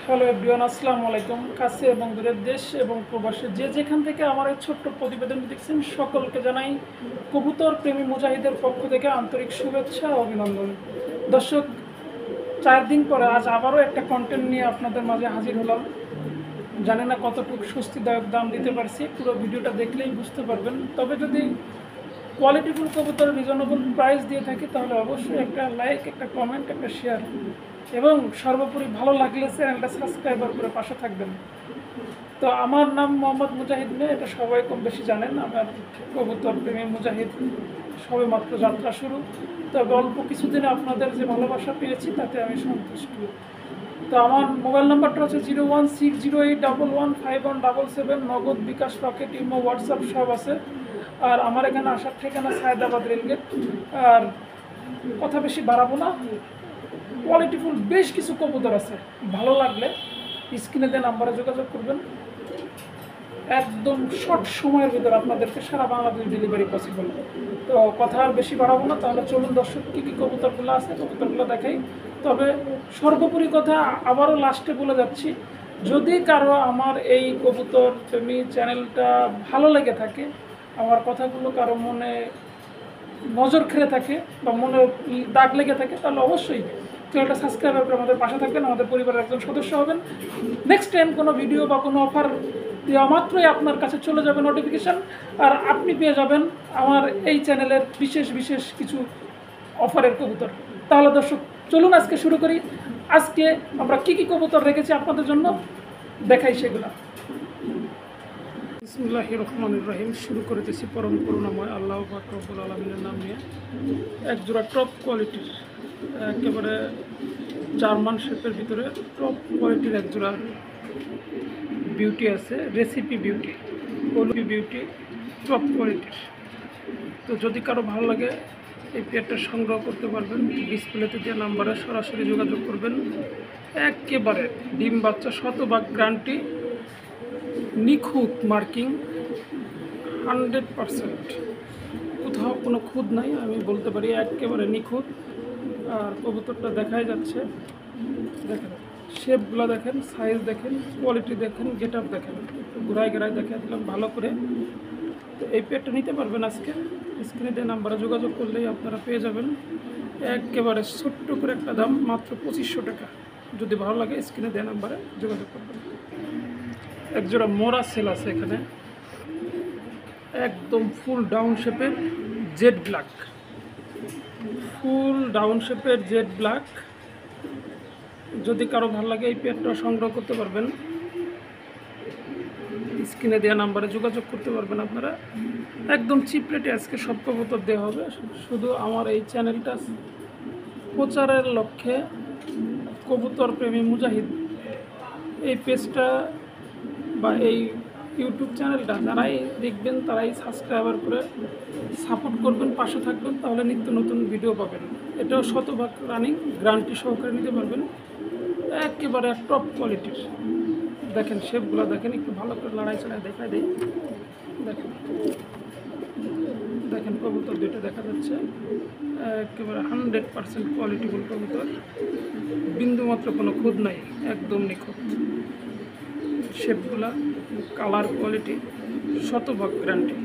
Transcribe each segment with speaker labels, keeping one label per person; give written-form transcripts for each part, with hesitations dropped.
Speaker 1: Hello everyone, আসসালামু আলাইকুম। কাছে এবং দূরের দেশ এবং প্রবাসে যে যেখান থেকে আমার এই ছোট্ট প্রতিবেদনটি দেখছেন সকলকে জানাই কবুতর প্রেমী মুজাহিদের পক্ষ থেকে আন্তরিক শুভেচ্ছা ও অভিনন্দন। দর্শক, 4 দিন পরে আজ আবারও একটা কন্টেন্ট নিয়ে আপনাদের মাঝে হাজির হলাম। জানি না কতটুকু স্বস্তিদায়ক দাম দিতে পারছি, পুরো ভিডিওটা দেখলেই বুঝতে পারবেন। তবে যদি কোয়ালিটিফুল কবুতর রিজনেবল প্রাইস দিয়ে থাকি তাহলে অবশ্যই একটা লাইক, একটা কমেন্ট, একটা শেয়ার এবং সর্বোপরি ভালো লাগলে চ্যানেলটা সাবস্ক্রাইবার করে পাশে থাকবেন। তো আমার নাম মোহাম্মদ মুজাহিদ মিয়া, এটা সবাই কম বেশি জানেন। আমার কবুতর প্রেমী মুজাহিদ সবে মাত্র যাত্রা শুরু। তবে অল্প কিছুদিনে আপনাদের যে ভালোবাসা পেয়েছি তাতে আমি সন্তুষ্ট। তো আমার মোবাইল নাম্বারটা হচ্ছে 01608115177। নগদ, বিকাশ, রকেট, ইমো, হোয়াটসঅ্যাপ সব আছে। আর আমার এখানে আসার ঠিকানা সায়দাবাদ রেলগেট। আর কথা বেশি বাড়াবো না, কোয়ালিটিফুল বেশ কিছু কবুতর আছে। ভালো লাগলে স্ক্রিনে দেওয়া নাম্বারে যোগাযোগ করবেন। একদম শর্ট সময়ের ভিতরে আপনাদেরকে সারা বাংলাদেশ ডেলিভারি পসিবল। তো কথা আর বেশি বাড়াবো না, তাহলে চলুন দর্শক কী কী কবুতরগুলো আছে কবুতরগুলো দেখাই। তবে সর্বোপরি কথা আবারও লাস্টে বলে যাচ্ছি, যদি কারো আমার এই কবুতর প্রেমী চ্যানেলটা ভালো লেগে থাকে, আমার কথাগুলো কারো মনে নজর খেলে থাকে বা মনে দাগ লেগে থাকে, তাহলে অবশ্যই চ্যানেলটা সাবস্ক্রাইব করে আমাদের পাশে থাকবেন, আমাদের পরিবারের একজন সদস্য হবেন। নেক্সট টাইম কোনো ভিডিও বা কোনো অফার দেওয়া মাত্রই আপনার কাছে চলে যাবে নোটিফিকেশান, আর আপনি পেয়ে যাবেন আমার এই চ্যানেলের বিশেষ বিশেষ কিছু অফারের কবুতর। তাহলে দর্শক চলুন আজকে শুরু করি। আজকে আমরা কী কী কবুতর রেখেছি আপনাদের জন্য দেখাই সেগুলো। বিসমিল্লাহির রহমানির রহিম। শুরু করেছি পরম করুণাময় আল্লাহ পাক রব্বুল আলামিনের নাম নিয়ে। এক জোড়া টপ কোয়ালিটির, একেবারে জার্মান শেপের ভিতরে টপ কোয়ালিটির এক জোড়া বিউটি আছে, রেসিপি বিউটি, কলুপি বিউটি, টপ কোয়ালিটির। তো যদি কারো ভালো লাগে এই পেয়ারটা সংগ্রহ করতে পারবেন। ডিসপ্লেতে দেওয়া নাম্বারে সরাসরি যোগাযোগ করবেন। একেবারে ডিম বাচ্চা, শতভাগ গ্যারান্টি, নিখুঁত মার্কিং, 100%, কোথাও কোনো খুঁত নাই, আমি বলতে পারি একেবারে নিখুঁত। আর কবুতরটা দেখাই যাচ্ছে, দেখেন শেপগুলো দেখেন, সাইজ দেখেন, কোয়ালিটি দেখেন, গেট আপ দেখেন। একটু ঘুরাই ঘুরাই দেখা দিলাম ভালো করে। তো এই পেয়ারটা নিতে পারবেন আজকে। স্ক্রিনে দেওয়া নাম্বারে যোগাযোগ করলেই আপনারা পেয়ে যাবেন। একেবারে ছোট্ট করে একটা দাম, মাত্র 2500 টাকা। যদি ভালো লাগে স্ক্রিনে দেওয়া নাম্বারে যোগাযোগ করবেন। একজোড়া মোরা সেল আছে এখানে, একদম ফুল ডাউন শেপের জেড ব্ল্যাক, ফুল ডাউন শেপের জেড ব্ল্যাক। যদি কারো ভালো লাগে এই পেয়ারটা সংগ্রহ করতে পারবেন। স্ক্রিনে দেওয়া নাম্বারে যোগাযোগ করতে পারবেন আপনারা। একদম চিপ রেটে আজকে সব কবুতর দেওয়া হবে। শুধু আমার এই চ্যানেলটা প্রচারের লক্ষ্যে কবুতর প্রেমী মুজাহিদ এই পেজটা বা এই ইউটিউব চ্যানেলটা যারাই দেখবেন তারাই সাবস্ক্রাইবার করে সাপোর্ট করবেন, পাশে থাকবেন, তাহলে নিত্য নতুন ভিডিও পাবেন। এটাও শতভাগ রানিং, গ্যারান্টি সহকারে নিতে পারবেন। একেবারে টপ কোয়ালিটির। দেখেন শেপগুলো দেখেন, একটু ভালো করে লড়াই চড়াই দেখাই দিই। দেখেন দেখেন কবুতর দুটো দেখা যাচ্ছে, একেবারে 100% কোয়ালিটিফুল কবুতর, বিন্দুমাত্র কোনো খুঁত নাই, একদম নিখুঁত। শেপগুলা, কালার, কোয়ালিটি শতভাগ গ্যারান্টি।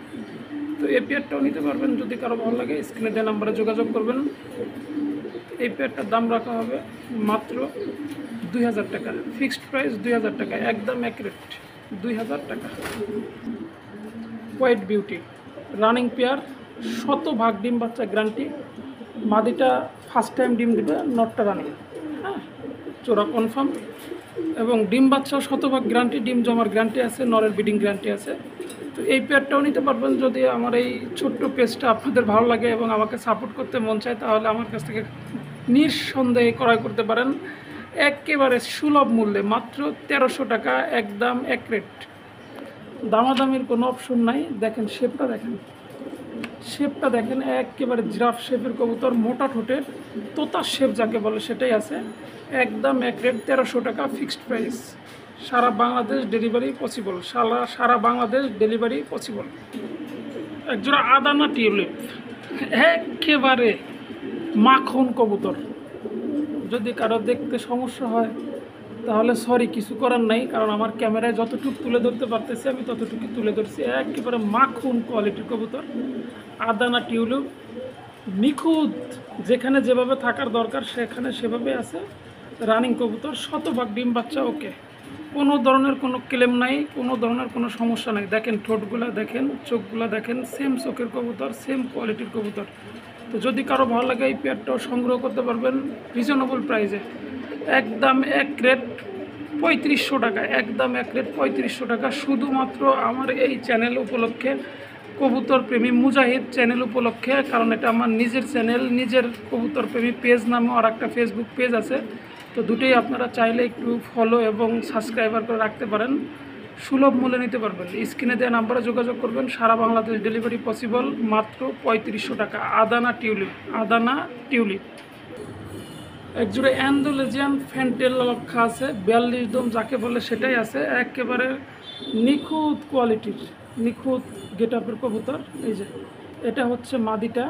Speaker 1: তো এই পেয়ারটাও নিতে পারবেন যদি কারো ভালো লাগে। স্ক্রিনে দেওয়া নাম্বারে যোগাযোগ করবেন। এই পেয়ারটার দাম রাখা হবে মাত্র 2000 টাকা, ফিক্সড প্রাইস 2000 টাকা, একদম অ্যাকুরেট 2000 টাকা। হোয়াইট বিউটি, রানিং পেয়ার, শতভাগ ডিম বাচ্চা গ্যারান্টি। মাদিটা ফার্স্ট টাইম ডিম দেবে, নটটা রানিং, হ্যাঁ চোরা কনফার্ম। এবং ডিম বাচ্চাও শতভাগ গ্যারান্টি, ডিম জমার গ্যারান্টি আছে, নরের ব্রিডিং গ্যারান্টি আছে। তো এই পেয়ারটাও নিতে পারবেন যদি আমার এই ছোট্ট পেজটা আপনাদের ভালো লাগে এবং আমাকে সাপোর্ট করতে মন চায়, তাহলে আমার কাছ থেকে নিঃসন্দেহে ক্রয় করতে পারেন একেবারে সুলভ মূল্যে, মাত্র 1300 টাকা, একদম এক রেট, দামাদামির কোনো অপশন নাই। দেখেন শেপটা দেখেন, শেপটা দেখেন, একেবারে জিরাফ শেপের কবুতর, মোটা ঠোঁটের, তোতার শেপ যাকে বলে সেটাই আছে, একদম এক রেট 1300 টাকা, ফিক্সড প্রাইস। সারা বাংলাদেশ ডেলিভারি পসিবল, সারা বাংলাদেশ ডেলিভারি পসিবল। একজোড়া আদানা টিউলিপ, একেবারে মাখন কবুতর। যদি কারো দেখতে সমস্যা হয় তাহলে সরি, কিছু করার নাই, কারণ আমার ক্যামেরায় যতটুকু তুলে ধরতে পারতেছি আমি ততটুকু তুলে ধরছি। একেবারে মাখন কোয়ালিটির কবুতর, আদানা টিউলিপ, নিখুঁত, যেখানে যেভাবে থাকার দরকার সেখানে সেভাবে আছে। রানিং কবুতর, শতভাগ ডিম বাচ্চা ওকে, কোনো ধরনের কোনো ক্লেম নাই, কোনো ধরনের কোনো সমস্যা নাই। দেখেন ঠোঁটগুলা দেখেন, চোখগুলা দেখেন, সেম চোখের কবুতর, সেম কোয়ালিটির কবুতর। তো যদি কারো ভালো লাগে এই পেয়ারটাও সংগ্রহ করতে পারবেন রিজনেবল প্রাইসে, একদম এক রেট 3500 টাকা, একদম এক রেট 3500 টাকা, শুধুমাত্র আমার এই চ্যানেল উপলক্ষে, কবুতর প্রেমী মুজাহিদ চ্যানেল উপলক্ষে। কারণ এটা আমার নিজের চ্যানেল, নিজের কবুতর প্রেমী পেজ নামে আর একটা ফেসবুক পেজ আছে, তো দুটোই আপনারা চাইলে একটু ফলো এবং সাবস্ক্রাইবার করে রাখতে পারেন, সুলভ মূল্যে নিতে পারবেন। স্ক্রিনে দেওয়া নাম্বারে যোগাযোগ করবেন, সারা বাংলাদেশ ডেলিভারি পসিবল, মাত্র 3500 টাকা। আদানা টিউলিপ, আদানা টিউলিপ। একজোড়ে অ্যান্ডোলেজিয়ান ফ্যান্টেল লক্ষা আছে, 42 দম যাকে বলে সেটাই আছে, একেবারে নিখুঁত কোয়ালিটির, নিখুঁত গেট আপের কবুতর। এই যে এটা হচ্ছে মাদিটা,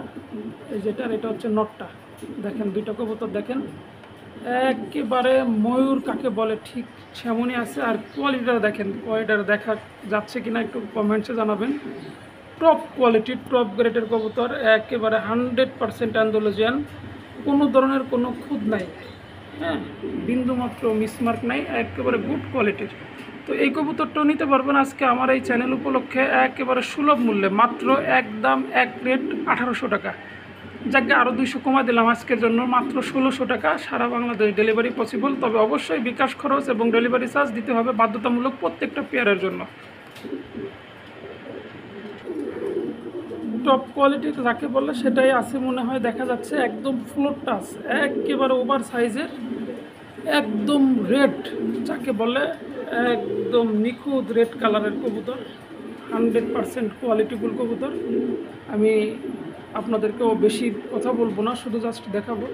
Speaker 1: এই যেটার এটা হচ্ছে নটটা। দেখেন দুইটা কবুতর দেখেন, একেবারে ময়ূর কাকে বলে ঠিক সেমনই আছে। আর কোয়ালিটিটা দেখেন, কোয়ালিটিটা দেখা যাচ্ছে কিনা একটু কমেন্টসে জানাবেন। টপ কোয়ালিটির, টপ গ্রেডের কবুতর, একেবারে 100% অ্যান্ডোলেজিয়ান, কোনো ধরনের কোনো খুঁত নাই, হ্যাঁ, বিন্দুমাত্র মিসমার্ক নাই, একেবারে গুড কোয়ালিটির। তো এই কবুতরটাও নিতে পারবেন আজকে আমার এই চ্যানেল উপলক্ষে একেবারে সুলভ মূল্যে, মাত্র একদম এক রেট 1800 টাকা। যাকে আরও 200 কমা দিলাম আজকের জন্য, মাত্র 1600 টাকা। সারা বাংলাদেশ ডেলিভারি পসিবল, তবে অবশ্যই বিকাশ খরচ এবং ডেলিভারি চার্জ দিতে হবে বাধ্যতামূলক প্রত্যেকটা পেয়ারের জন্য। টপ কোয়ালিটির যাকে বলে সেটাই আছে মনে হয়, দেখা যাচ্ছে একদম ফ্লোর টাচ, একেবারে ওভার সাইজের, একদম রেড যাকে বলে, একদম নিখুঁত রেড কালারের কবুতর, 100% কোয়ালিটিফুল কবুতর। আমি আপনাদেরকেও বেশি কথা বলবো না, শুধু জাস্ট দেখাবো।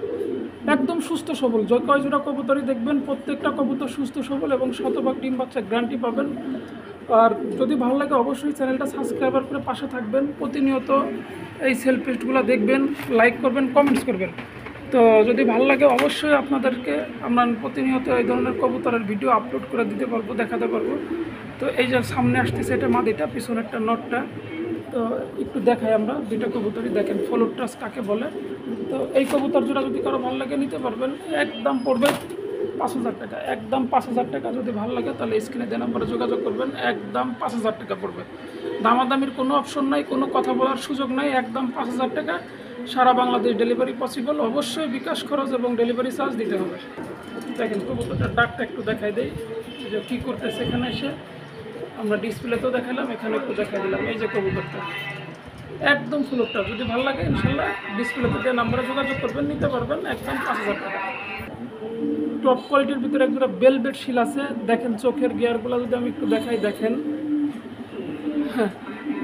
Speaker 1: একদম সুস্থ সবল, যে কয় জোড়া কবুতরই দেখবেন প্রত্যেকটা কবুতর সুস্থ সবল এবং শতভাগ ডিম বাচ্চা গ্যারান্টি পাবেন। আর যদি ভালো লাগে অবশ্যই চ্যানেলটা সাবস্ক্রাইবার করে পাশে থাকবেন, প্রতিনিয়ত এই সেল পেস্টগুলো দেখবেন, লাইক করবেন, কমেন্টস করবেন। তো যদি ভালো লাগে অবশ্যই আপনাদেরকে আমরা প্রতিনিয়ত এই ধরনের কবুতরের ভিডিও আপলোড করে দিতে পারবো, দেখাতে পারবো। তো এই যে সামনে আসতেছে এটা মাদিটা, পিছনেরটা নটটা। তো একটু দেখাই আমরা দুইটা কবুতরই, দেখেন ফ্লোর টাচ কাকে বলে। তো এই কবুতর জোড়া যদি কারো ভালো লাগে নিতে পারবেন, একদম পড়বে 5000 টাকা, একদম 5000 টাকা। যদি ভালো লাগে তাহলে স্ক্রিনে দেওয়া নাম্বারে যোগাযোগ করবেন, একদম 5000 টাকা পড়বে। দামাদামির কোনো অপশন নাই, কোনো কথা বলার সুযোগ নাই, একদম 5000 টাকা। সারা বাংলাদেশ ডেলিভারি পসিবল, অবশ্যই বিকাশ খরচ এবং ডেলিভারি চার্জ দিতে হবে। দেখেন কবুতরটার ডাকটা একটু দেখাই দেই, যে কী করতেছে এখানে এসে। আমরা ডিসপ্লেতেও দেখালাম, এখানে একটু দেখাই দিলাম। এই যে কবুতরটা একদম ফ্লোরটা, যদি ভালো লাগে ইনশাল্লাহ ডিসপ্লেতে দেওয়া নাম্বারে যোগাযোগ করবেন, নিতে পারবেন, একদম 5000 টাকা। টপ কোয়ালিটির ভিতরে একটা বেলভেট শিল আছে, দেখেন চোখের গিয়ারগুলো যদি আমি একটু দেখাই, দেখেন হ্যাঁ,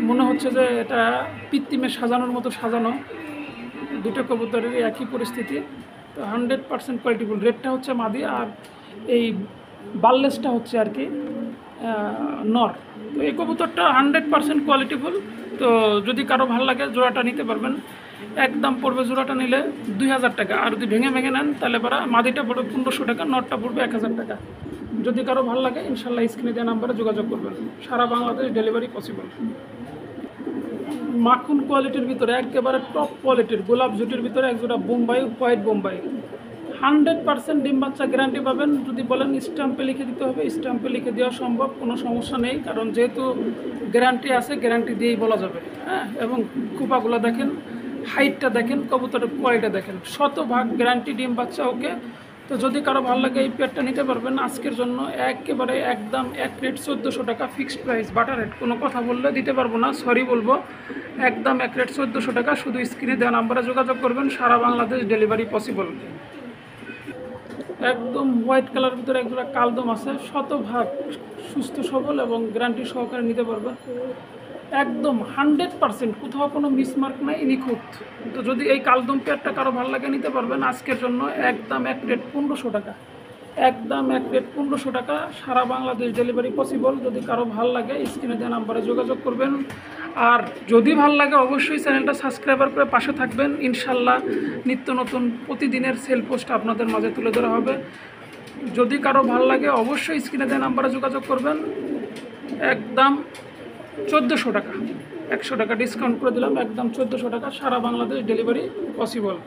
Speaker 1: মনে হচ্ছে যে এটা কৃত্রিমে সাজানোর মতো সাজানো। দুটো কবুতরের একই পরিস্থিতি। তো 100% কোয়ালিটিফুল, রেডটা হচ্ছে মাদি আর এই বাল্লেসটা হচ্ছে আর কি নর। তো এই কবুতরটা 100% কোয়ালিটিফুল। তো যদি কারো ভালো লাগে জোড়াটা নিতে পারবেন, একদম পড়বে জোড়াটা নিলে 2000 টাকা। আর যদি ভেঙে ভেঙে নেন তাহলে পরে মাদিটা পড়বে 1500 টাকা, নটটা পড়বে 1000 টাকা। যদি কারো ভালো লাগে ইনশাল্লাহ স্ক্রিনে দেওয়া নাম্বারে যোগাযোগ করবেন, সারা বাংলাদেশ ডেলিভারি পসিবল। মাখন কোয়ালিটির ভিতরে একেবারে টপ কোয়ালিটির গোলাপ জুটির ভিতরে একজোড়া বোম্বাই, হোয়াইট বোম্বাই, 100% ডিম বাচ্চা গ্যারান্টি পাবেন। যদি বলেন স্ট্যাম্পে লিখে দিতে হবে, স্ট্যাম্পে লিখে দেওয়া সম্ভব, কোনো সমস্যা নেই, কারণ যেহেতু গ্যারান্টি আছে গ্যারান্টি দিয়েই বলা যাবে। হ্যাঁ, এবং খোপাগুলো দেখেন, হাইটটা দেখেন, কবুতরের কোয়ালিটি দেখেন, শতভাগ গ্যারান্টি ডিম বাচ্চা ওকে। তো যদি কারো ভালো লাগে এই পেয়ারটা নিতে পারবেন আজকের জন্য, একেবারে একদম এক রেট 1400 টাকা ফিক্সড প্রাইস, বাটার রেট, কোনো কথা বললে দিতে পারবো না, সরি বলবো, একদম এক রেট 1400 টাকা। শুধু স্ক্রিনে দেওয়া নাম্বারে যোগাযোগ করবেন, সারা বাংলাদেশ ডেলিভারি পসিবল। একদম হোয়াইট কালার ভিতরে একজোড়া কালদম আছে, শতভাগ সুস্থ সবল এবং গ্যারান্টি সহকারে নিতে পারবেন, একদম 100%, কোথাও কোনো মিসমার্ক নাই, নিখুঁত। তো যদি এই কালদম পেয়ারটা কারো ভালো লাগে নিতে পারবেন আজকের জন্য, একদম এক রেট 1500 টাকা, একদম এক রেট 1500 টাকা। সারা বাংলাদেশ ডেলিভারি পসিবল। যদি কারো ভালো লাগে স্ক্রিনে দেওয়া নাম্বারে যোগাযোগ করবেন। আর যদি ভালো লাগে অবশ্যই চ্যানেলটা সাবস্ক্রাইবার করে পাশে থাকবেন, ইনশাল্লাহ নিত্য নতুন প্রতিদিনের সেল পোস্ট আপনাদের মাঝে তুলে ধরা হবে। যদি কারো ভালো লাগে অবশ্যই স্ক্রিনে দেওয়া নাম্বারে যোগাযোগ করবেন। একদম 1400 টাকা, 100 টাকা ডিসকাউন্ট করে দিলাম, একদম 1400 টাকা, সারা বাংলাদেশ ডেলিভারি পসিবল।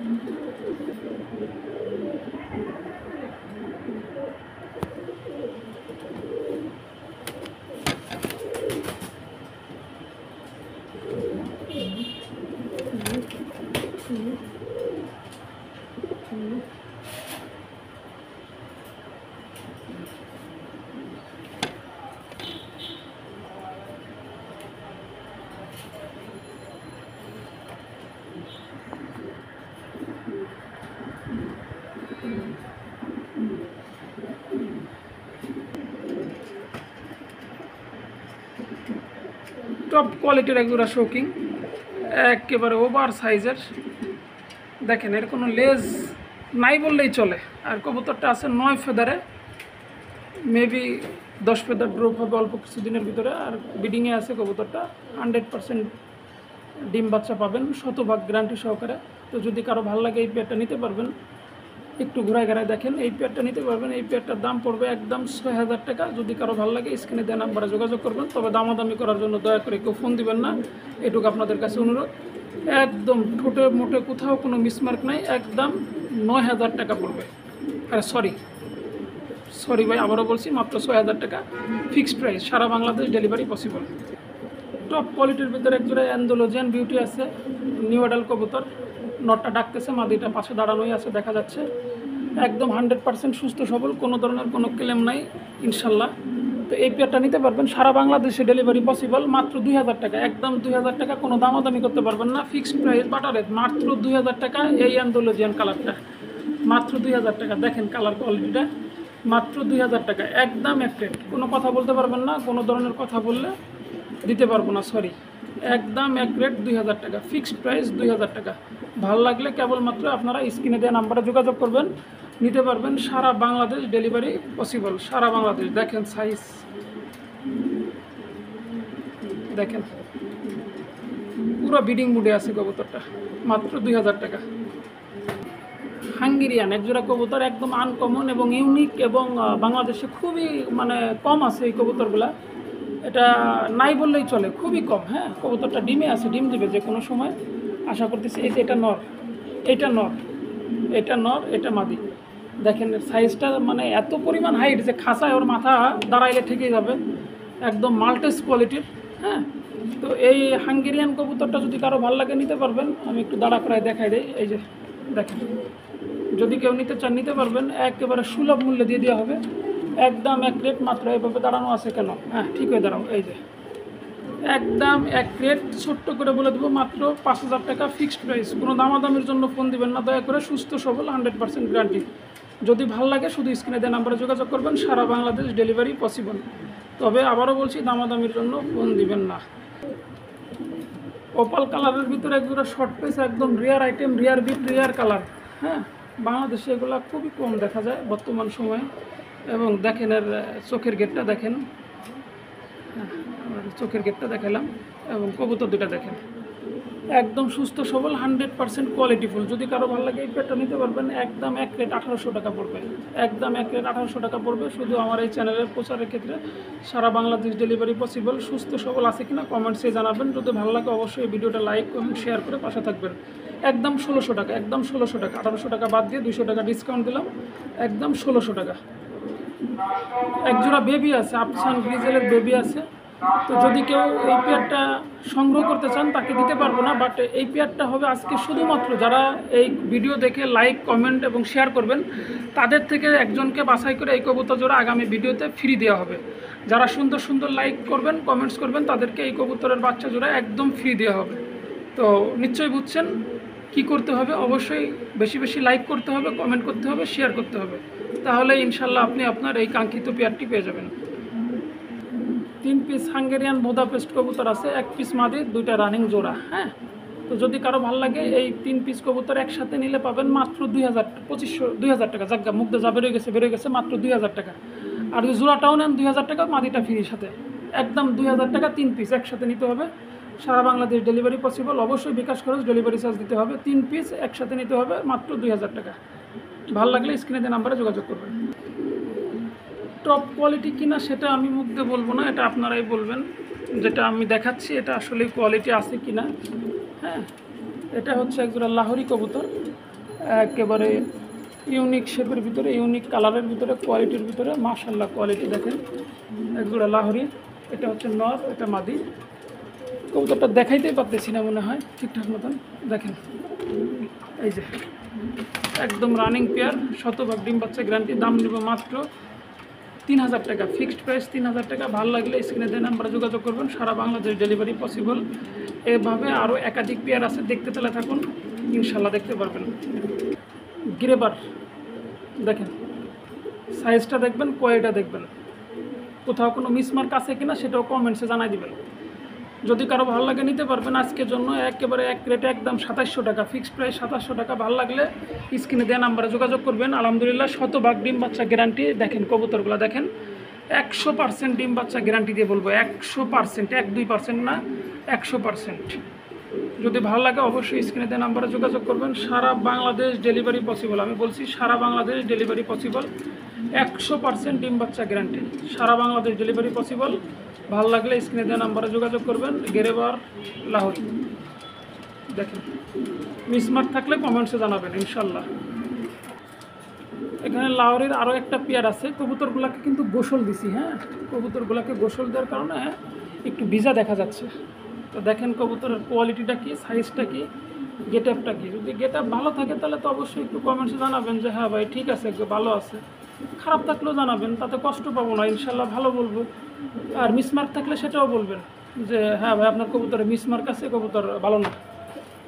Speaker 1: টপ কোয়ালিটির একজোড়া শৌকিং, একেবারে ওভার সাইজের। দেখেন এর কোনো লেজ নাই বললেই চলে। আর কবুতরটা আছে 9 ফেদারে, মেবি 10 ফেদার ড্রপ হবে অল্প কিছুদিনের ভিতরে। আর ব্রিডিংয়ে আছে কবুতরটা, 100% ডিম বাচ্চা পাবেন, শতভাগ গ্যারান্টি সহকারে। তো যদি কারো ভালো লাগে এই পেয়ারটা নিতে পারবেন। একটু ঘুরায় ঘুরায় দেখেন, এই পেয়ারটা নিতে পারবেন। এই পেয়ারটার দাম পড়বে একদম 6000 টাকা। যদি কারো ভালো লাগে স্ক্রিনে দেওয়া নাম্বারে যোগাযোগ করবেন। তবে দামাদামি করার জন্য দয়া করে কেউ ফোন দিবেন না, এটুকু আপনাদের কাছে অনুরোধ। একদম ঠোঁটে মোটে কোথাও কোনো মিসমার্ক নাই, একদম 9000 টাকা পড়বে। আরে সরি ভাই, আবারও বলছি, মাত্র 6000 টাকা ফিক্সড প্রাইস, সারা বাংলাদেশ ডেলিভারি পসিবল। টপ কোয়ালিটির ভিতরে একজোড়া অ্যান্ডোলোজিয়ান বিউটি আছে, নিউ অ্যাডাল কবুতর। নটটা ডাকতেছে, মাদিটা পাশে দাঁড়ানোই আছে, দেখা যাচ্ছে। একদম 100% সুস্থ সবল, কোনো ধরনের কোনো ক্লেম নাই ইনশাল্লাহ। তো এই পেয়ারটা নিতে পারবেন, সারা বাংলাদেশে ডেলিভারি পসিবল, মাত্র 2000 টাকা, একদম 2000 টাকা, কোনো দামাদামি করতে পারবেন না। ফিক্সড প্রাইস বাটারের মাত্র 2000 টাকা। এই অ্যান্ডোলোজিয়ান কালারটা মাত্র 2000 টাকা। দেখেন কালার কোয়ালিটিটা, মাত্র 2000 টাকা, একদম এক রেট। কোনো কথা বলতে পারবেন না, কোনো ধরনের কথা বললে দিতে পারবো না, সরি। একদম এক রেট 2000 টাকা, ফিক্সড প্রাইস 2000 টাকা। ভালো লাগলে কেবলমাত্র আপনারা স্ক্রিনে দেওয়া নাম্বারে যোগাযোগ করবেন, নিতে পারবেন। সারা বাংলাদেশ ডেলিভারি পসিবল, সারা বাংলাদেশ। দেখেন সাইজ, দেখেন পুরো বিডিং মুডে আছে কবুতরটা, মাত্র 2000 টাকা। হাঙ্গেরিয়ান একজোড়া কবুতর, একদম আনকমন এবং ইউনিক, এবং বাংলাদেশে খুবই মানে কম আছে এই কবুতরগুলা। এটা নাই বললেই চলে, খুবই কম। হ্যাঁ, কবুতরটা ডিমে আছে, ডিম দেবে যে কোনো সময় আশা করতেছি। এই যে এটা নর, এটা নর, এটা নর, এটা মাদি। দেখেন সাইজটা মানে এত পরিমাণ হাইট যে খাঁচায় ওর মাথা দাঁড়াইলে ঠেকে যাবে, একদম মাল্টেস কোয়ালিটির। হ্যাঁ, তো এই হাঙ্গেরিয়ান কবুতরটা যদি কারো ভালো লাগে নিতে পারবেন। আমি একটু দাঁড়া করায় দেখাই দিই, এই যে দেখেন, যদি কেউ নিতে চান নিতে পারবেন, একেবারে সুলভ মূল্যে দিয়ে দেওয়া হবে, একদম এক রেট মাত্র। এইভাবে দাঁড়ানো আছে কেন? হ্যাঁ, ঠিক হয়ে দাঁড়াও, এই যে একদম এক রেট, ছোট্ট করে বলে দেবো, মাত্র 5000 টাকা ফিক্সড প্রাইস। কোনো দামাদামির জন্য ফোন দিবেন না দয়া করে, সুস্থ সবল, 100% গ্যারান্টি। যদি ভালো লাগে শুধু স্ক্রিনে দেওয়া নাম্বারে যোগাযোগ করবেন, সারা বাংলাদেশ ডেলিভারি পসিবল। তবে আবারও বলছি, দামাদামির জন্য ফোন দিবেন না। ওপাল কালারের ভিতরে একজোড়া শর্ট পেস, একদম rare item, rare bit, rare colour. হ্যাঁ, বাংলাদেশে এগুলো খুবই কম দেখা যায় বর্তমান সময়ে। এবং দেখেন এর চোখের গেটটা দেখেন, চোখের গেটটা দেখালাম, এবং কবুতর দুটা দেখেন, একদম সুস্থ সবল, 100% কোয়ালিটিফুল। যদি কারো ভালো লাগে এই পেয়ারটা নিতে পারবেন, একদম এক রেট 1800 টাকা পড়বে, একদম এক রেট 1800 টাকা পড়বে। শুধু আমার এই চ্যানেলের প্রচারের ক্ষেত্রে, সারা বাংলাদেশ ডেলিভারি পসিবল। সুস্থ সবল আছে কিনা কমেন্টসে জানাবেন। যদি ভালো লাগে অবশ্যই ভিডিওটা লাইক কমেন্ট শেয়ার করে পাশে থাকবেন। একদম 1600 টাকা, একদম 1600 টাকা, 1800 টাকা বাদ দিয়ে 200 টাকা ডিসকাউন্ট দিলাম, একদম 1600 টাকা। একজোড়া বেবি আছে, আফসান গ্রিজেলের বেবি আছে। তো যদি কেউ এই পেয়ারটা সংগ্রহ করতে চান তাকে দিতে পারবো না, বাট এই পেয়ারটা হবে আজকে শুধুমাত্র যারা এই ভিডিও দেখে লাইক কমেন্ট এবং শেয়ার করবেন, তাদের থেকে একজনকে বাছাই করে এই কবুতর জোড়া আগামী ভিডিওতে ফ্রি দেওয়া হবে। যারা সুন্দর সুন্দর লাইক করবেন, কমেন্টস করবেন, তাদেরকে এই কবুতরের বাচ্চা জোড়া একদম ফ্রি দেওয়া হবে। তো নিশ্চয়ই বুঝছেন কি করতে হবে। অবশ্যই বেশি বেশি লাইক করতে হবে, কমেন্ট করতে হবে, শেয়ার করতে হবে, তাহলে ইনশাল্লাহ আপনি আপনার এই কাঙ্ক্ষিত পেয়ারটি পেয়ে যাবেন। 3 পিস হাঙ্গেরিয়ান বুদাপেস্ট কবুতর আছে, 1 পিস মাদি, 2টা রানিং জোড়া। হ্যাঁ, তো যদি কারো ভালো লাগে এই 3 পিস কবুতর একসাথে নিলে পাবেন মাত্র 2000 টাকা। জায়গা মুগ্ধ যা বেরোয় গেছে মাত্র 2000 টাকা। আর যদি জোড়াটাও নেন 2000 টাকা, মাদিটা ফ্রির সাথে, একদম 2000 টাকা। 3 পিস একসাথে নিতে হবে, সারা বাংলাদেশ ডেলিভারি পসিবল। অবশ্যই বিকাশ খরচ, ডেলিভারি চার্জ দিতে হবে। 3 পিস একসাথে নিতে হবে, মাত্র 2000 টাকা। ভালো লাগলে স্ক্রিনে দেওয়া নাম্বারে যোগাযোগ করবেন। টপ কোয়ালিটি কিনা সেটা আমি মুখ দিয়ে বলবো না, এটা আপনারাই বলবেন। যেটা আমি দেখাচ্ছি এটা আসলে কোয়ালিটি আছে কিনা। হ্যাঁ, এটা হচ্ছে একজোড়া লাহোরি কবুতর, একেবারে ইউনিক শেপের ভিতরে, ইউনিক কালারের ভিতরে, কোয়ালিটির ভিতরে মাশাআল্লাহ কোয়ালিটি দেখেন। একজোড়া লাহোরি, এটা হচ্ছে নর, এটা মাদি। কবুতরটা দেখাইতেই পারতেছি না মনে হয় ঠিকঠাক মতন, দেখেন এই যে একদম রানিং পেয়ার, শতভাগ ডিম বাচ্চা গ্যারান্টি। দাম নেব মাত্র 3000 টাকা, ফিক্সড প্রাইস 3000 টাকা। ভালো লাগলে স্ক্রিনে দেওয়া নাম্বারে যোগাযোগ করবেন, সারা বাংলাদেশ ডেলিভারি পসিবল। এভাবে আরও একাধিক পেয়ার আছে, দেখতে চলে থাকুন, ইনশাল্লাহ দেখতে পারবেন। গ্রেবার দেখেন, সাইজটা দেখবেন, কোয়ালিটিটা দেখবেন, কোথাও কোনো মিসমার্ক আছে কিনা সেটাও কমেন্টসে জানাই দিবেন। যদি কারো ভালো লাগে নিতে পারবেন। আজকের জন্য একেবারে এক রেটে একদম 2700 টাকা, ফিক্সড প্রাইস 2700 টাকা। ভালো লাগলে স্ক্রিনে দেওয়া নাম্বারে যোগাযোগ করবেন। আলহামদুলিল্লাহ শতভাগ ডিম বাচ্চা গ্যারান্টি। দেখেন কবুতরগুলো দেখেন, 100% ডিম বাচ্চা গ্যারান্টি দিয়ে বলবো, 100%, 1-2% না, 100%। যদি ভালো লাগে অবশ্যই স্ক্রিনে দেওয়া নাম্বারে যোগাযোগ করবেন। সারা বাংলাদেশ ডেলিভারি পসিবল, আমি বলছি সারা বাংলাদেশ ডেলিভারি পসিবল, 100% ডিম বাচ্চা গ্যারান্টি, সারা বাংলাদেশ ডেলিভারি পসিবল। ভালো লাগলে স্ক্রিনে দেওয়া নাম্বারে যোগাযোগ করবেন। গেরেবার লাহোরি দেখেন, মিসমার্ক থাকলে কমেন্টসে জানাবেন ইনশাল্লাহ। এখানে লাহোরির আরও একটা পেয়ার আছে। কবুতরগুলোকে কিন্তু গোসল দিছি, হ্যাঁ, কবুতরগুলোকে গোসল দেওয়ার কারণে একটু ভিজা দেখা যাচ্ছে। তো দেখেন কবুতরের কোয়ালিটিটা কি, সাইজটা কি, গেট আপটা কি। যদি গেট আপ ভালো থাকে তাহলে তো অবশ্যই একটু কমেন্টসে জানাবেন যে হ্যাঁ ভাই ঠিক আছে, ভালো আছে। খারাপ থাকলেও জানাবেন, তাতে কষ্ট পাবো না, ইনশাল্লাহ ভালো বলবো। আর মিসমার্ক থাকলে সেটাও বলবেন যে হ্যাঁ ভাই আপনার কবুতরে মিসমার্ক আছে, কবুতর ভালো না।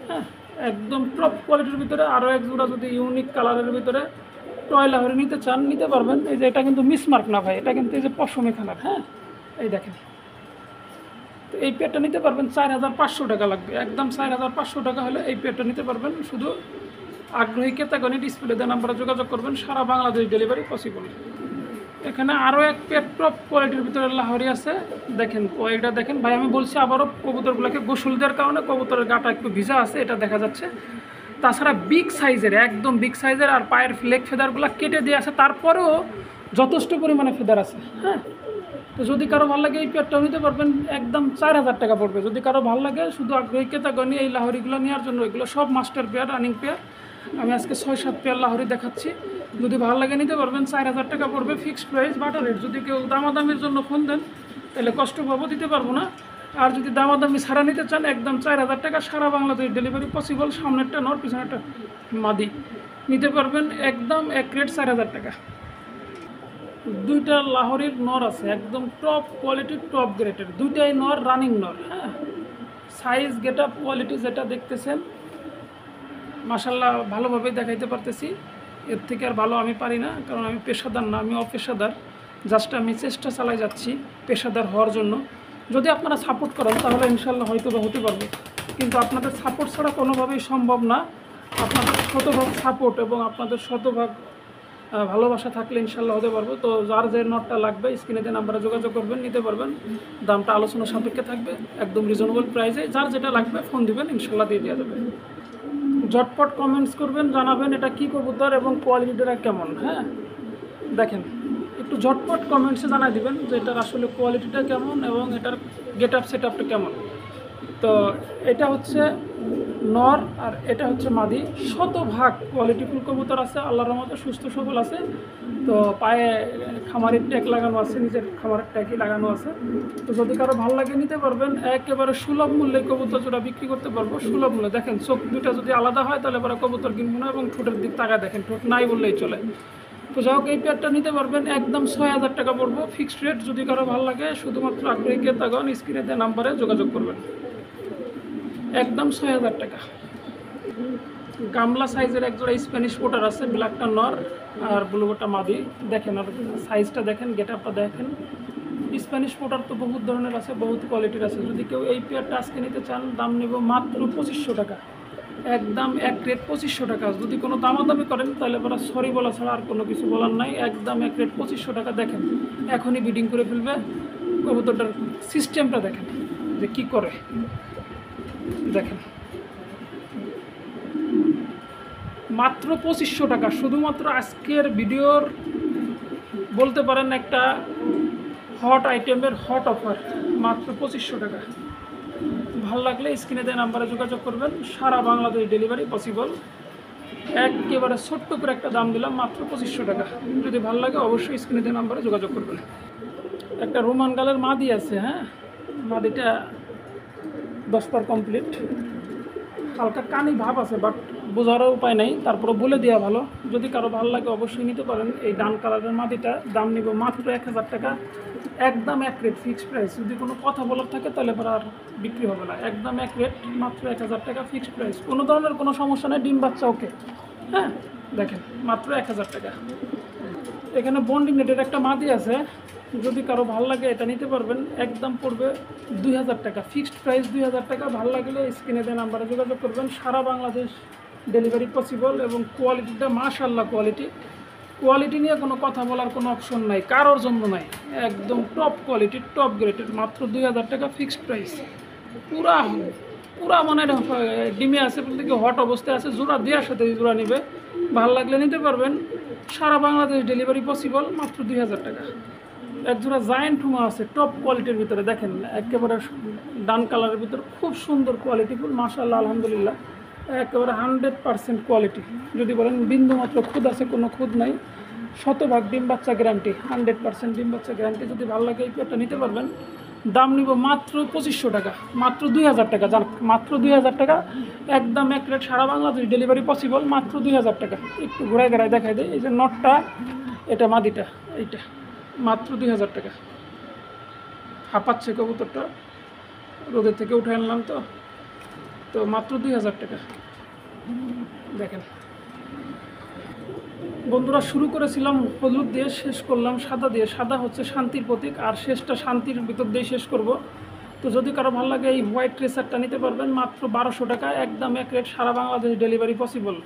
Speaker 1: হ্যাঁ, একদম টপ কোয়ালিটির ভিতরে আরও এক জোড়া যদি ইউনিক কালারের ভিতরে টয় লাহোরি নিতে চান নিতে পারবেন। এই যে এটা কিন্তু মিসমার্ক না ভাই, এটা কিন্তু এই যে পশমি খানার। হ্যাঁ, এই দেখেন, তো এই পেয়ারটা নিতে পারবেন 4500 টাকা লাগবে, একদম 4500 টাকা হলে এই পেয়ারটা নিতে পারবেন। শুধু আগ্রহী ক্রেতাগণ ডিসপ্লে দেওয়া নাম্বারে যোগাযোগ করবেন, সারা বাংলাদেশ ডেলিভারি পসিবল। এখানে আরও এক পেয়ার টপ কোয়ালিটির ভিতরে লাহোরি আছে, দেখেন কোয়ালিটিটা দেখেন ভাই। আমি বলছি আবারও, কবুতরগুলোকে গোসল দেওয়ার কারণে কবুতরের গাটা একটু ভিজা আছে, এটা দেখা যাচ্ছে। তাছাড়া বিগ সাইজের, একদম বিগ সাইজের, আর পায়ের লেগ ফেদারগুলো কেটে দিয়ে আছে, তারপরেও যথেষ্ট পরিমাণে ফেদার আছে। হ্যাঁ, তো যদি কারো ভালো লাগে এই পেয়ারটাও নিতে পারবেন, একদম 4000 টাকা পড়বে। যদি কারো ভালো লাগে শুধু আগ্রহী ক্রেতাগণ এই লাহোরিগুলো নেওয়ার জন্য, এগুলো সব মাস্টার পেয়ার, রানিং পেয়ার। আমি আজকে 6-7 পেয়ার লাহোরি দেখাচ্ছি। যদি ভালো লাগে নিতে পারবেন, 4000 টাকা পড়বে, ফিক্সড প্রাইস, বাটার রেট। যদি কেউ দামাদামির জন্য ফোন দেন তাহলে কষ্ট পাবো, দিতে পারবো না। আর যদি দামাদামি ছাড়া নিতে চান, একদম 4000 টাকা, সারা বাংলাদেশ ডেলিভারি পসিবল। সামনেরটা নর, পিছনেরটা মাদি, নিতে পারবেন একদম এক রেট 4000 টাকা। দুইটা লাহোরির নর আছে, একদম টপ কোয়ালিটির, টপ গ্রেডের, দুইটাই নর, রানিং নর। হ্যাঁ, সাইজ গেট আপ কোয়ালিটি যেটা দেখতেছেন মাশাল্লাহ ভালোভাবে দেখাইতে পারতেছি। এর থেকে আর ভালো আমি পারি না, কারণ আমি পেশাদার না, আমি অপেশাদার। জাস্ট আমি চেষ্টা চালাই যাচ্ছি পেশাদার হওয়ার জন্য। যদি আপনারা সাপোর্ট করেন তাহলে ইনশাল্লাহ হয়তো বা হতে পারবে, কিন্তু আপনাদের সাপোর্ট ছাড়া কোনোভাবেই সম্ভব না। আপনাদের শতভাগ সাপোর্ট এবং আপনাদের শতভাগ ভালোবাসা থাকলে ইনশাল্লাহ হতে পারবো। তো যার যে নটটা লাগবে স্ক্রিনে দিয়ে নাম্বারে যোগাযোগ করবেন, নিতে পারবেন। দামটা আলোচনা সাপেক্ষে থাকবে, একদম রিজনেবল প্রাইসে। যার যেটা লাগবে ফোন দিবেন, ইনশাল্লাহ দিয়ে দেওয়া যাবে। ঝটপট কমেন্টস করবেন, জানাবেন এটা কী কবুতর এবং কোয়ালিটিটা কেমন। হ্যাঁ, দেখেন একটু ঝটপট কমেন্টসে জানাই দিবেন যে এটার আসলে কোয়ালিটিটা কেমন এবং এটার গেট আপ সেট আপটা কেমন। তো এটা হচ্ছে নর আর এটা হচ্ছে মাদি। শতভাগ কোয়ালিটিফুল কবুতর আছে, আল্লাহর রহমতে সুস্থ সবল আছে। তো পায়ে খামারের ট্যাগ লাগানো আছে, নিজের খামারের ট্যাগই লাগানো আছে। তো যদি কারো ভালো লাগে নিতে পারবেন, একেবারে সুলভ মূল্যে কবুতর জোড়া বিক্রি করতে পারবো, সুলভ মূল্যে। দেখেন চোখ দুটা যদি আলাদা হয় তাহলে এবার কবুতর কিনবো না, এবং ঠোঁটের দিক তাকায় দেখেন, ঠোঁট নাই বললেই চলে। তো যাই হোক, এই পেয়ারটা নিতে পারবেন, একদম 6000 টাকা পড়বো, ফিক্সড রেট। যদি কারো ভালো লাগে শুধুমাত্র আগ্রহী ক্রেতাগণ স্ক্রিনে দেওয়া নাম্বারে যোগাযোগ করবেন, একদম 6000 টাকা। গামলা সাইজের একজোড়া স্প্যানিশ পোটার আছে, ব্ল্যাকটা নর আর ব্লুটা মাদি। দেখেন আর সাইজটা দেখেন, গেট আপটা দেখেন। স্প্যানিশ পোটার তো বহুত ধরনের আছে, বহুত কোয়ালিটির আছে। যদি কেউ এই পেয়ারটা আজকে নিতে চান, দাম নেব মাত্র 2500 টাকা, একদম এক রেট 2500 টাকা। যদি কোনো দামাদামি করেন তাহলে ওরা সরি বলা ছাড়া আর কোনো কিছু বলার নাই, একদম এক রেট 2500 টাকা। দেখেন এখনই বিডিং করে ফেলবে। কবুতরটার সিস্টেমটা দেখেন যে কী করে, দেখেন মাত্র 2500 টাকা। শুধুমাত্র আজকের ভিডিওর বলতে পারেন একটা হট আইটেমের হট অফার, মাত্র 2500 টাকা। ভালো লাগলে স্ক্রিনে দেওয়া নাম্বারে যোগাযোগ করবেন, সারা বাংলাদেশ ডেলিভারি পসিবল। একেবারে ছোট্ট করে একটা দাম দিলাম, মাত্র 2500 টাকা। যদি ভালো লাগে অবশ্যই স্ক্রিনে দেওয়া নাম্বারে যোগাযোগ করবেন। একটা রোমান গালের মাদি আছে, হ্যাঁ, মাদিটা 10 কমপ্লিট, হালকা কানি ভাব আছে, বাট বোঝারও উপায় নাই, তারপরে বলে দেওয়া ভালো। যদি কারো ভালো লাগে অবশ্যই নিতে পারেন। এই ডান কালারের মাদিটা দাম নিব মাত্র 1000 টাকা, একদম এক রেট, ফিক্সড প্রাইস। যদি কোনো কথা বলার থাকে তাহলে এবার আর বিক্রি হবে না, একদম এক রেট, মাত্র 1000 টাকা ফিক্সড প্রাইস। কোনো ধরনের কোনো সমস্যা নেই, ডিম বাচ্চা ওকে, হ্যাঁ। দেখেন মাত্র 1000 টাকা। এখানে বন্ডিং নেটের একটা মাদি আছে, যদি কারো ভালো লাগে এটা নিতে পারবেন। একদম পড়বে 2000 টাকা, ফিক্সড প্রাইস 2000 টাকা। ভালো লাগলে স্ক্রিনে দেওয়া নাম্বারে যোগাযোগ করবেন, সারা বাংলাদেশ ডেলিভারি পসিবল। এবং কোয়ালিটিটা মাশাআল্লাহ কোয়ালিটি নিয়ে কোনো কথা বলার কোনো অপশন নাই, কারোর জন্য নাই, একদম টপ কোয়ালিটির, টপ গ্রেডের, মাত্র 2000 টাকা ফিক্সড প্রাইস। পুরা মানে ডিমে আছে বলতে কি হট অবস্থায় আছে, জোড়া দেওয়ার সাথে জোড়া নেবে, ভালো লাগলে নিতে পারবেন। সারা বাংলাদেশ ডেলিভারি পসিবল, মাত্র 2000 টাকা। এক জোড়া জায়েন্ট হুমা আছে টপ কোয়ালিটির ভিতরে, দেখেন একেবারে ডান কালারের ভিতরে, খুব সুন্দর কোয়ালিটিফুল, মাশাআল্লাহ আলহামদুলিল্লাহ, একেবারে 100% কোয়ালিটি। যদি বলেন বিন্দু মাত্র খুদ আছে, কোনো খুদ নাই, 100% ডিম বাচ্চা গ্যারান্টি, 100% ডিম বাচ্চা গ্যারান্টি। যদি ভালো লাগে এই পেয়ারটা নিতে পারবেন। দাম নিব মাত্র 2500 টাকা, মাত্র 2000 টাকা, জান, মাত্র 2000 টাকা, একদম এক রেট, সারা বাংলাদেশ ডেলিভারি পসিবল, মাত্র 2000 টাকা। একটু ঘুরায় ঘুরায় দেখাই দেয়, এই যে নটটা, এটা মাদিটা, এইটা মাত্র 2000 টাকা। হাঁপাচ্ছে কবুতরটা, রোদের থেকে উঠে আনলাম তো মাত্র 2000 টাকা। দেখেন বন্ধুরা, শুরু করেছিলাম হলুদ দিয়ে, শেষ করলাম সাদা দিয়ে। সাদা হচ্ছে শান্তির প্রতীক, আর শেষটা শান্তির ভিতর দিয়ে শেষ করব। তো যদি কারো ভালো লাগে এই হোয়াইট ট্রেসারটা নিতে পারবেন, মাত্র 1200 টাকা, একদম এক রেট, সারা বাংলাদেশ ডেলিভারি পসিবল।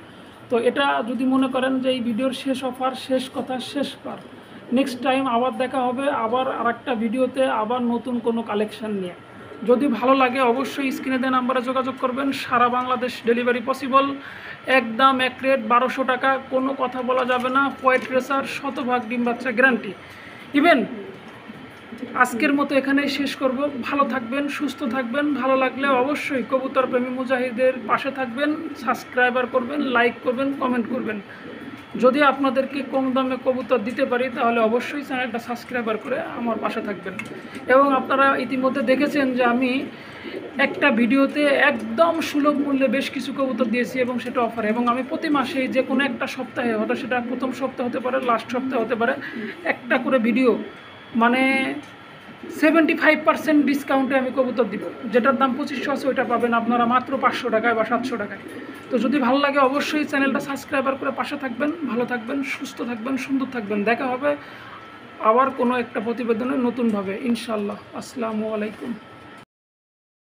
Speaker 1: তো এটা যদি মনে করেন যে এই ভিডিওর শেষ অফার, শেষ কথা, শেষ পার, নেক্সট টাইম আবার দেখা হবে, আবার আরেকটা ভিডিওতে, আবার নতুন কোনো কালেকশান নিয়ে। যদি ভালো লাগে অবশ্যই স্ক্রিনে দেওয়া নাম্বারে যোগাযোগ করবেন, সারা বাংলাদেশ ডেলিভারি পসিবল, একদম এক রেট, 1200 টাকা, কোনো কথা বলা যাবে না। হোয়াইট রেসার, 100% ডিম বাচ্চা গ্যারান্টি। ইভেন আজকের মতো এখানেই শেষ করব। ভালো থাকবেন, সুস্থ থাকবেন। ভালো লাগলে অবশ্যই কবুতর প্রেমী মুজাহিদের পাশে থাকবেন, সাবস্ক্রাইবার করবেন, লাইক করবেন, কমেন্ট করবেন। যদি আপনাদেরকে কম দামে কবুতর দিতে পারি তাহলে অবশ্যই চ্যানেলটা সাবস্ক্রাইবার করে আমার পাশে থাকবেন। এবং আপনারা ইতিমধ্যে দেখেছেন যে আমি একটা ভিডিওতে একদম সুলভ মূল্যে বেশ কিছু কবুতর দিয়েছি, এবং সেটা অফার। এবং আমি প্রতি মাসেই যে কোনো একটা সপ্তাহে, হয়তো সেটা প্রথম সপ্তাহ হতে পারে, লাস্ট সপ্তাহ হতে পারে, একটা করে ভিডিও, মানে 75% ডিসকাউন্টে আমি কবুতর দিব। যেটার দাম 2500 আছে ওইটা পাবেন আপনারা মাত্র 500 টাকায় বা 700 টাকায়। তো যদি ভালো লাগে অবশ্যই চ্যানেলটা সাবস্ক্রাইবার করে পাশে থাকবেন। ভালো থাকবেন, সুস্থ থাকবেন, সুন্দর থাকবেন। দেখা হবে আবার কোনো একটা প্রতিবেদনে নতুনভাবে, ইনশাআল্লাহ। আসসালামু আলাইকুম।